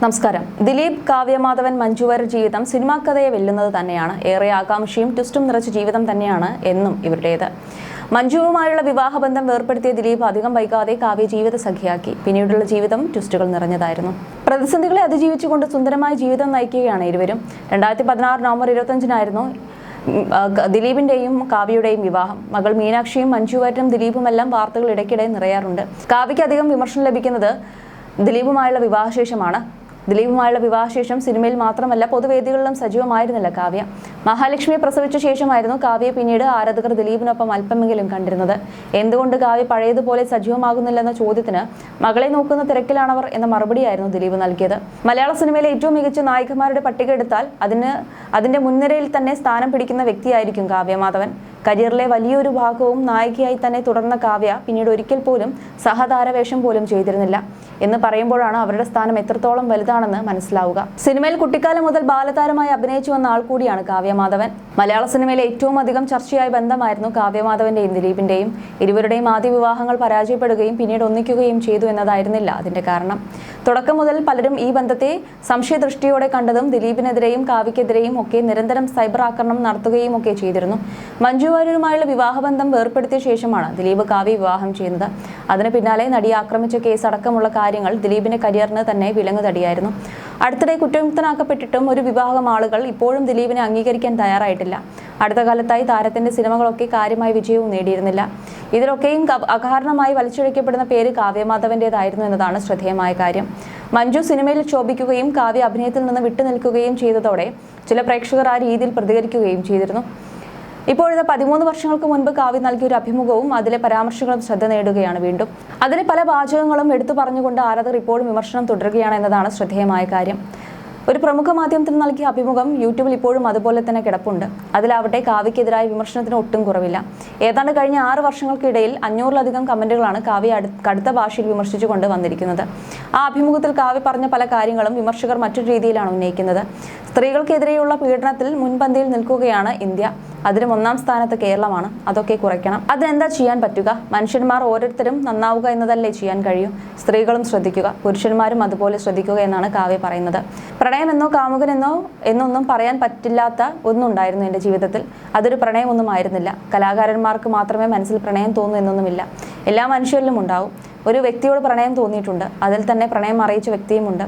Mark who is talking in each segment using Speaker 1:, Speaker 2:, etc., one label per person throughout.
Speaker 1: നമസ്കാരം. ദിലീപ്, കാവ്യമാധവൻ, മഞ്ജുവാര്യർ ജീവിതം സിനിമാ കഥയെ വെല്ലുന്നത് തന്നെയാണ്. ഏറെ ആകാംക്ഷയും ട്വിസ്റ്റും നിറച്ച ജീവിതം തന്നെയാണ് എന്നും ഇവരുടേത്. മഞ്ജുവുമായുള്ള വിവാഹബന്ധം വേർപ്പെടുത്തിയ ദിലീപ് അധികം വൈകാതെ കാവ്യ ജീവിത സഖിയാക്കി. പിന്നീടുള്ള ജീവിതം ട്വിസ്റ്റുകൾ നിറഞ്ഞതായിരുന്നു. പ്രതിസന്ധികളെ അതിജീവിച്ചുകൊണ്ട് സുന്ദരമായ ജീവിതം നയിക്കുകയാണ് ഇരുവരും. 2016 നവംബർ 25-നായിരുന്നു ദിലീപിന്റെയും കാവ്യയുടെയും വിവാഹം. മകൾ മീനാക്ഷിയും മഞ്ജുവാര്യരും ദിലീപുമെല്ലാം വാർത്തകൾ ഇടയ്ക്കിടെ നിറയാറുണ്ട്. കാവ്യയ്ക്ക് അധികം വിമർശനം ലഭിക്കുന്നത് ദിലീപുമായുള്ള വിവാഹശേഷമാണ്. ദിലീപുമായുള്ള വിവാഹശേഷം സിനിമയിൽ മാത്രമല്ല പൊതുവേദികളിലും സജീവമായിരുന്നില്ല കാവ്യ. മഹാലക്ഷ്മിയെ പ്രസവിച്ച ശേഷമായിരുന്നു കാവ്യയെ പിന്നീട് ആരാധകർ ദിലീപിനൊപ്പം അല്പമെങ്കിലും കണ്ടിരുന്നത്. എന്തുകൊണ്ട് കാവ്യ പഴയതുപോലെ സജീവമാകുന്നില്ലെന്ന ചോദ്യത്തിന് മകളെ നോക്കുന്ന തിരക്കിലാണവർ എന്ന മറുപടിയായിരുന്നു ദിലീപ് നൽകിയത്. മലയാള സിനിമയിലെ ഏറ്റവും മികച്ച നായികമാരുടെ പട്ടിക എടുത്താൽ അതിന്റെ മുൻനിരയിൽ തന്നെ സ്ഥാനം പിടിക്കുന്ന വ്യക്തിയായിരിക്കും കാവ്യമാധവൻ. കരിയറിലെ വലിയൊരു ഭാഗവും നായികയായി തന്നെ തുടർന്ന കാവ്യ പിന്നീട് ഒരിക്കൽ പോലും സഹതാരവേഷം പോലും ചെയ്തിരുന്നില്ല എന്ന് പറയുമ്പോഴാണ് അവരുടെ സ്ഥാനം എത്രത്തോളം വലുതാണെന്ന് മനസ്സിലാവുക. സിനിമയിൽ കുട്ടിക്കാലം മുതൽ ബാലതാരമായി അഭിനയിച്ചു വന്ന ആൾ കൂടിയാണ് കാവ്യമാധവൻ. മലയാള സിനിമയിലെ ഏറ്റവും അധികം ചർച്ചയായ ബന്ധമായിരുന്നു കാവ്യമാധവന്റെയും ദിലീപിന്റെയും. ഇരുവരുടെയും ആദ്യ വിവാഹങ്ങൾ പരാജയപ്പെടുകയും പിന്നീട് ഒന്നിക്കുകയും ചെയ്തു എന്നതായിരുന്നില്ല അതിന്റെ കാരണം. തുടക്കം മുതൽ പലരും ഈ ബന്ധത്തെ സംശയദൃഷ്ടിയോടെ കണ്ടതും ദിലീപിനെതിരെയും കാവ്യക്കെതിരെയും ഒക്കെ നിരന്തരം സൈബർ ആക്രമണം നടത്തുകയും ഒക്കെ ചെയ്തിരുന്നു. മഞ്ജുവാര്യരുമായുള്ള വിവാഹബന്ധം വേർപ്പെടുത്തിയ ശേഷമാണ് ദിലീപ് കാവ്യ വിവാഹം ചെയ്യുന്നത്. അതിന് പിന്നാലെ നടിയെ ആക്രമിച്ച കേസ് അടക്കമുള്ള കാര്യങ്ങൾ ദിലീപിന്റെ കരിയറിന് തന്നെ വിലങ്ങുതടിയായിരുന്നു. അടുത്തിടെ കുറ്റവിമുക്തനാക്കപ്പെട്ടിട്ടും ഒരു വിഭാഗം ആളുകൾ ഇപ്പോഴും ദിലീപിനെ അംഗീകരിക്കാൻ തയ്യാറായിട്ടില്ല. അടുത്ത കാലത്തായി താരത്തിന്റെ സിനിമകളൊക്കെ കാര്യമായ വിജയവും നേടിയിരുന്നില്ല. ഇതിലൊക്കെയും അകാരണമായി വലിച്ചിഴക്കപ്പെടുന്ന പേര് കാവ്യമാധവന്റേതായിരുന്നു എന്നതാണ് ശ്രദ്ധേയമായ കാര്യം. മഞ്ജു സിനിമയിൽ ശോഭിക്കുകയും കാവ്യ അഭിനയത്തിൽ നിന്ന് വിട്ടുനിൽക്കുകയും ചെയ്തതോടെ ചില പ്രേക്ഷകർ ആ രീതിയിൽ പ്രതികരിക്കുകയും ചെയ്തിരുന്നു. ഇപ്പോഴത്തെ 13 വർഷങ്ങൾക്ക് മുൻപ് കാവ്യ നൽകിയ ഒരു അഭിമുഖവും അതിലെ പരാമർശങ്ങളും ശ്രദ്ധ നേടുകയാണ് വീണ്ടും. അതിലെ പല വാചകങ്ങളും എടുത്തു പറഞ്ഞുകൊണ്ട് ആരാധകർ ഇപ്പോഴും വിമർശനം തുടരുകയാണ് എന്നതാണ് ശ്രദ്ധേയമായ കാര്യം. ഒരു പ്രമുഖ മാധ്യമത്തിന് നൽകിയ അഭിമുഖം യൂട്യൂബിൽ ഇപ്പോഴും അതുപോലെ തന്നെ കിടപ്പുണ്ട്. അതിലാവട്ടെ കാവ്യക്കെതിരായ വിമർശനത്തിന് ഒട്ടും കുറവില്ല. ഏതാണ്ട് കഴിഞ്ഞ 6 വർഷങ്ങൾക്കിടയിൽ 500-ലധികം കമന്റുകളാണ് കാവ്യ കടുത്ത ഭാഷയിൽ വിമർശിച്ചുകൊണ്ട് വന്നിരിക്കുന്നത്. ആ അഭിമുഖത്തിൽ കാവ്യ പറഞ്ഞ പല കാര്യങ്ങളും വിമർശകർ മറ്റൊരു രീതിയിലാണ് ഉന്നയിക്കുന്നത്. സ്ത്രീകൾക്കെതിരെയുള്ള പീഡനത്തിൽ മുൻപന്തിയിൽ നിൽക്കുകയാണ് ഇന്ത്യ. അതിലും 1-ാം സ്ഥാനത്ത് കേരളമാണ്. അതൊക്കെ കുറയ്ക്കണം. അതിനെന്താ ചെയ്യാൻ പറ്റുക? മനുഷ്യന്മാർ ഓരോരുത്തരും നന്നാവുക എന്നതല്ലേ ചെയ്യാൻ കഴിയൂ. സ്ത്രീകളും ശ്രദ്ധിക്കുക, പുരുഷന്മാരും അതുപോലെ ശ്രദ്ധിക്കുക എന്നാണ് കാവ്യ പറയുന്നത്. പ്രണയമെന്നോ കാമുകനെന്നോ എന്നൊന്നും പറയാൻ പറ്റില്ലാത്ത ഒന്നുണ്ടായിരുന്നു എൻ്റെ ജീവിതത്തിൽ. അതൊരു പ്രണയമൊന്നും ആയിരുന്നില്ല. കലാകാരന്മാർക്ക് മാത്രമേ മനസ്സിൽ പ്രണയം തോന്നൂ എന്നൊന്നുമില്ല. എല്ലാ മനുഷ്യരിലും ഉണ്ടാവും. ഒരു വ്യക്തിയോട് പ്രണയം തോന്നിയിട്ടുണ്ട്. അതിൽ തന്നെ പ്രണയം അറിയിച്ച വ്യക്തിയുമുണ്ട്,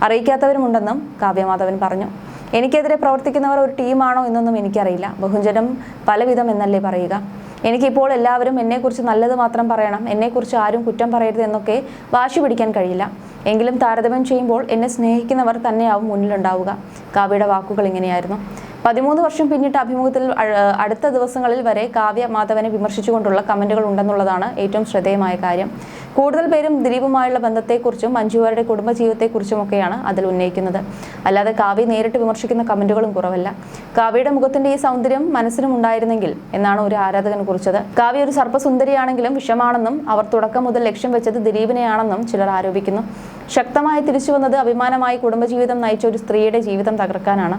Speaker 1: അറിയിക്കാത്തവരുമുണ്ടെന്നും കാവ്യമാധവൻ പറഞ്ഞു. എനിക്കെതിരെ പ്രവർത്തിക്കുന്നവർ ഒരു ടീമാണോ എന്നൊന്നും എനിക്കറിയില്ല. ബഹുജനം പലവിധം എന്നല്ലേ പറയുക. എനിക്കിപ്പോൾ എല്ലാവരും എന്നെക്കുറിച്ച് നല്ലത് മാത്രം പറയണം, എന്നെക്കുറിച്ച് ആരും കുറ്റം പറയരുത് എന്നൊക്കെ വാശി പിടിക്കാൻ കഴിയില്ല. എങ്കിലും താരതമ്യം ചെയ്യുമ്പോൾ എന്നെ സ്നേഹിക്കുന്നവർ തന്നെയാവും മുന്നിലുണ്ടാവുക. കാവ്യയുടെ വാക്കുകൾ ഇങ്ങനെയായിരുന്നു. 13 വർഷം പിന്നിട്ട അഭിമുഖത്തിൽ അടുത്ത ദിവസങ്ങളിൽ വരെ കാവ്യ മാധവനെ വിമർശിച്ചുകൊണ്ടുള്ള കമന്റുകൾ ഉണ്ടെന്നുള്ളതാണ് ഏറ്റവും ശ്രദ്ധേയമായ കാര്യം. കൂടുതൽ പേരും ദിലീപുമായുള്ള ബന്ധത്തെക്കുറിച്ചും മഞ്ജുവാര്യരുടെ കുടുംബജീവിതത്തെക്കുറിച്ചുമൊക്കെയാണ് അതിൽ ഉന്നയിക്കുന്നത്. അല്ലാതെ കാവ്യ നേരിട്ട് വിമർശിക്കുന്ന കമന്റുകളും കുറവല്ല. കാവ്യയുടെ മുഖത്തിന്റെ ഈ സൗന്ദര്യം മനസ്സിനും ഉണ്ടായിരുന്നെങ്കിൽ എന്നാണ് ഒരു ആരാധകൻ കുറിച്ചത്. കാവ്യ ഒരു സർപ്പസുന്ദരിയാണെങ്കിലും വിഷമാണെന്നും അവർ തുടക്കം മുതൽ ലക്ഷ്യം വെച്ചത് ദിലീപിനെയാണെന്നും ചിലർ ആരോപിക്കുന്നു. ശക്തമായി തിരിച്ചു വന്നത് അഭിമാനമായി കുടുംബജീവിതം നയിച്ച ഒരു സ്ത്രീയുടെ ജീവിതം തകർക്കാനാണ്.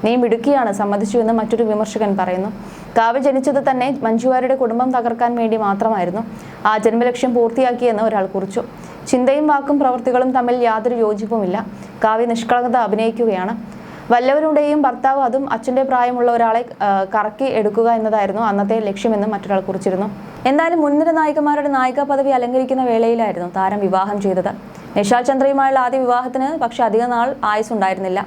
Speaker 1: നീ മിടുക്കിയാണ്, സമ്മതിച്ചു എന്ന് മറ്റൊരു വിമർശകൻ പറയുന്നു. കാവ്യ ജനിച്ചത് തന്നെ മഞ്ജുവാര്യരുടെ കുടുംബം തകർക്കാൻ വേണ്ടി മാത്രമായിരുന്നു. ആ ജന്മലക്ഷ്യം പൂർത്തിയാക്കിയെന്ന് ഒരാൾ കുറിച്ചു. ചിന്തയും വാക്കും പ്രവൃത്തികളും തമ്മിൽ യാതൊരു യോജിപ്പുമില്ല. കാവ്യ നിഷ്കളങ്കത അഭിനയിക്കുകയാണ്. വല്ലവരുടെയും ഭർത്താവ്, അതും അച്ഛൻ്റെ പ്രായമുള്ള ഒരാളെ കറക്കി എടുക്കുക എന്നതായിരുന്നു അന്നത്തെ ലക്ഷ്യമെന്ന് മറ്റൊരാൾ കുറിച്ചിരുന്നു. എന്തായാലും മുൻനിര നായികമാരുടെ നായിക പദവി അലങ്കരിക്കുന്ന വേളയിലായിരുന്നു താരം വിവാഹം ചെയ്തത്. നിഷാൽ ചന്ദ്രയുമായുള്ള ആദ്യ വിവാഹത്തിന് പക്ഷെ അധിക നാൾ ആയുസ്സുണ്ടായിരുന്നില്ല.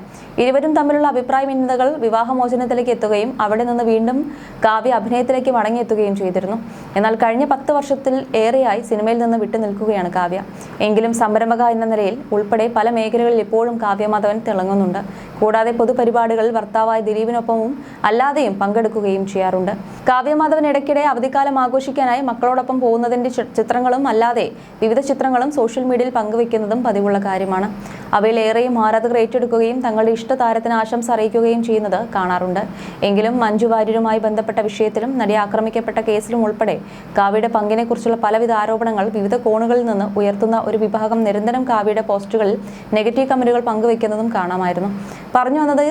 Speaker 1: ഇരുവരും തമ്മിലുള്ള അഭിപ്രായ ഭിന്നതകൾ വിവാഹമോചനത്തിലേക്ക് എത്തുകയും അവിടെ നിന്ന് വീണ്ടും കാവ്യ അഭിനയത്തിലേക്ക് മടങ്ങിയെത്തുകയും ചെയ്തിരുന്നു. എന്നാൽ കഴിഞ്ഞ 10 വർഷത്തിൽ ഏറെയായി സിനിമയിൽ നിന്ന് വിട്ടുനിൽക്കുകയാണ് കാവ്യ. എങ്കിലും സംരംഭക എന്ന നിലയിൽ ഉൾപ്പെടെ പല മേഖലകളിൽ ഇപ്പോഴും കാവ്യമാധവൻ തിളങ്ങുന്നുണ്ട്. കൂടാതെ പൊതുപരിപാടികളിൽ ഭർത്താവായ ദിലീപിനൊപ്പവും അല്ലാതെയും പങ്കെടുക്കുകയും ചെയ്യാറുണ്ട്. കാവ്യമാധവൻ ഇടയ്ക്കിടെ അവധിക്കാലം ആഘോഷിക്കാനായി മക്കളോടൊപ്പം പോകുന്നതിന്റെ ചിത്രങ്ങളും അല്ലാതെ വിവിധ ചിത്രങ്ങളും സോഷ്യൽ മീഡിയയിൽ പങ്കുവെക്കുന്നതും പതിവുള്ള കാര്യമാണ്. അവയിലേറെയും ആരാധകർ ഏറ്റെടുക്കുകയും തങ്ങളുടെ ഇഷ്ടതാരത്തിന് ആശംസ അറിയിക്കുകയും ചെയ്യുന്നത് കാണാറുണ്ട്. എങ്കിലും മഞ്ജു വാര്യരുമായി ബന്ധപ്പെട്ട വിഷയത്തിലും നടി ആക്രമിക്കപ്പെട്ട കേസിലും ഉൾപ്പെടെ കാവ്യയുടെ പങ്കിനെക്കുറിച്ചുള്ള പലവിധ ആരോപണങ്ങൾ വിവിധ കോണുകളിൽ നിന്ന് ഉയർത്തുന്ന ഒരു വിഭാഗം നിരന്തരം കാവ്യയുടെ പോസ്റ്റുകളിൽ നെഗറ്റീവ് കമന്റുകൾ പങ്കുവെക്കുന്നതും കാണാമായിരുന്നു. പറഞ്ഞു വന്നത്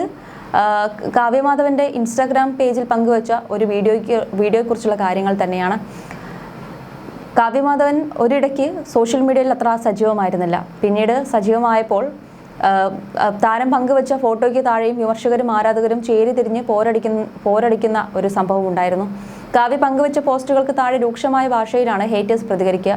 Speaker 1: കാവ്യമാധവന്റെ ഇൻസ്റ്റാഗ്രാം പേജിൽ പങ്കുവച്ച ഒരു വീഡിയോയെക്കുറിച്ചുള്ള കാര്യങ്ങൾ തന്നെയാണ്. കാവ്യമാധവൻ ഒരിടയ്ക്ക് സോഷ്യൽ മീഡിയയിൽ അത്ര സജീവമായിരുന്നില്ല. പിന്നീട് സജീവമായപ്പോൾ താരം പങ്കുവച്ച ഫോട്ടോയ്ക്ക് താഴെയും വിമർശകരും ആരാധകരും ചേരിതിരിഞ്ഞ് പോരടിക്കുന്ന ഒരു സംഭവം ഉണ്ടായിരുന്നു. കാവ്യ പങ്കുവച്ച പോസ്റ്റുകൾക്ക് താഴെ രൂക്ഷമായ ഭാഷയിലാണ് ഹേറ്റേഴ്സ് പ്രതികരിക്കുക.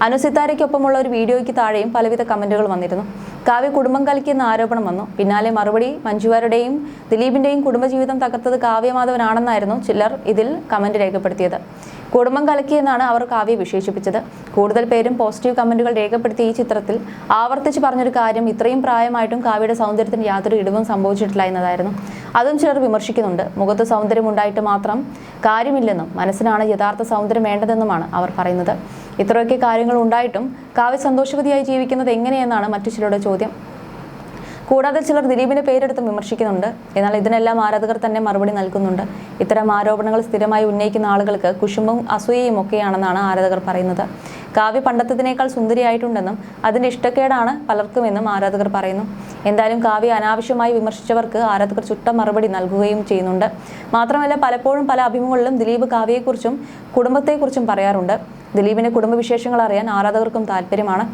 Speaker 1: അനുസിത്താരയ്ക്കൊപ്പമുള്ള ഒരു വീഡിയോയ്ക്ക് താഴെയും പലവിധ കമന്റുകൾ വന്നിരുന്നു. കാവ്യ കുടുംബം കലക്കിയെന്ന ആരോപണം വന്നു. പിന്നാലെ മറുപടി മഞ്ജുവാരുടെയും ദിലീപിന്റെയും കുടുംബജീവിതം തകർത്തത് കാവ്യമാധവനാണെന്നായിരുന്നു ചിലർ ഇതിൽ കമന്റ് രേഖപ്പെടുത്തിയത്. കുടുംബം കലക്കിയെന്നാണ് അവർ കാവ്യ വിശേഷിപ്പിച്ചത്. കൂടുതൽ പേരും പോസിറ്റീവ് കമന്റുകൾ രേഖപ്പെടുത്തിയ ഈ ചിത്രത്തിൽ ആവർത്തിച്ച് പറഞ്ഞൊരു കാര്യം ഇത്രയും പ്രായമായിട്ടും കാവ്യയുടെ സൗന്ദര്യത്തിന് യാതൊരു ഇടിവും സംഭവിച്ചിട്ടില്ല എന്നതായിരുന്നു. അതും ചിലർ വിമർശിക്കുന്നുണ്ട്. മുഖത്ത് സൗന്ദര്യം ഉണ്ടായിട്ട് മാത്രം കാര്യമില്ലെന്നും മനസ്സിനാണ് യഥാർത്ഥ സൗന്ദര്യം വേണ്ടതെന്നുമാണ് അവർ പറയുന്നത്. ഇത്രയൊക്കെ കാര്യങ്ങൾ ഉണ്ടായിട്ടും കാവ്യ സന്തോഷവതിയായി ജീവിക്കുന്നത് എങ്ങനെയെന്നാണ് മറ്റു ചിലരുടെ ചോദ്യം. കൂടാതെ ചിലർ ദിലീപിന്റെ പേരെടുത്ത് വിമർശിക്കുന്നുണ്ട്. എന്നാൽ ഇതിനെല്ലാം ആരാധകർ തന്നെ മറുപടി നൽകുന്നുണ്ട്. ഇത്തരം ആരോപണങ്ങൾ സ്ഥിരമായി ഉന്നയിക്കുന്ന ആളുകൾക്ക് കുശുമ്പും അസൂയയും ഒക്കെയാണെന്നാണ് ആരാധകർ പറയുന്നത്. കാവ്യ പണ്ടത്തതിനേക്കാൾ സുന്ദരിയായിട്ടുണ്ടെന്നും അതിന്റെ ഇഷ്ടക്കേടാണ് പലർക്കുമെന്നും ആരാധകർ പറയുന്നു. എന്തായാലും കാവ്യ അനാവശ്യമായി വിമർശിച്ചവർക്ക് ആരാധകർ ചുട്ട മറുപടി നൽകുകയും ചെയ്യുന്നുണ്ട്. മാത്രമല്ല, പലപ്പോഴും പല അഭിമുഖങ്ങളിലും ദിലീപ് കാവ്യയെക്കുറിച്ചും കുടുംബത്തെക്കുറിച്ചും പറയാറുണ്ട്. ദിലീപിന്റെ കുടുംബവിശേഷങ്ങൾ അറിയാൻ ആരാധകർക്കും താല്പര്യമാണ്.